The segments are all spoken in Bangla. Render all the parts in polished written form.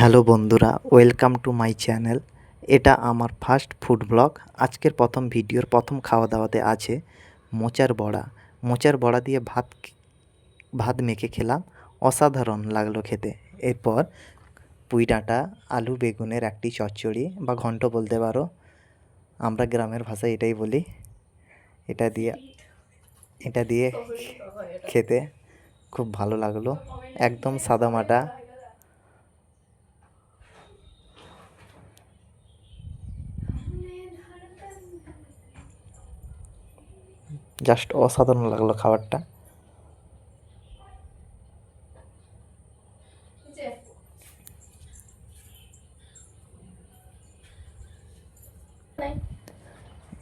হ্যালো বন্ধুরা, ওয়েলকাম টু মাই চ্যানেল। এটা আমার ফার্স্ট ফুড ব্লগ। আজকের প্রথম ভিডিওর প্রথম খাওয়া দাওয়াতে আছে মোচার বড়া। মোচার বড়া দিয়ে ভাত মেখে খেলাম, অসাধারণ লাগলো খেতে। এরপর পুঁই ডাঁটা, আলু বেগুনের একটি চচ্চড়ি বা ঘন্ট বলতে পারো, আমরা গ্রামের ভাষায় এটাই বলি। এটা দিয়ে এটা দিয়ে খেতে খুব ভালো লাগলো, একদম সাদামাটা। জাস্ট অসাধারণ লাগলো খাবারটা।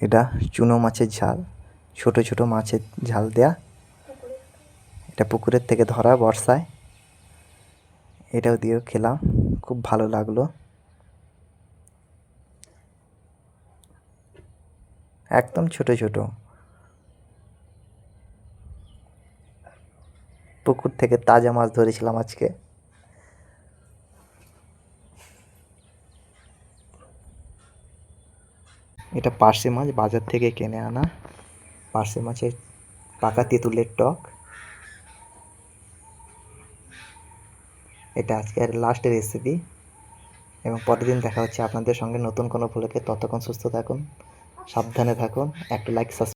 এটা চুনো মাছের ঝাল, ছোট ছোট মাছের ঝাল দেয়া। এটা পুকুরের থেকে ধরা বর্ষায়। এটাও দিয়েও খেলাম, খুব ভালো লাগলো। একদম ছোট ছোট, পুকুর থেকে তাজা মাছ ধরেছিলাম আজকে। এটা পার্শে মাছ, বাজার থেকে কিনে আনা পার্শে মাছের পাকা তেঁতুলের টক। এটা আজকের লাস্ট রেসিপি, এবং পরের দিন দেখা হচ্ছে আপনাদের সঙ্গে নতুন কোনো ভ্লগে। ততক্ষণ সুস্থ থাকুন, সাবধানে থাকুন, একটা লাইক সাবস্ক্রাইব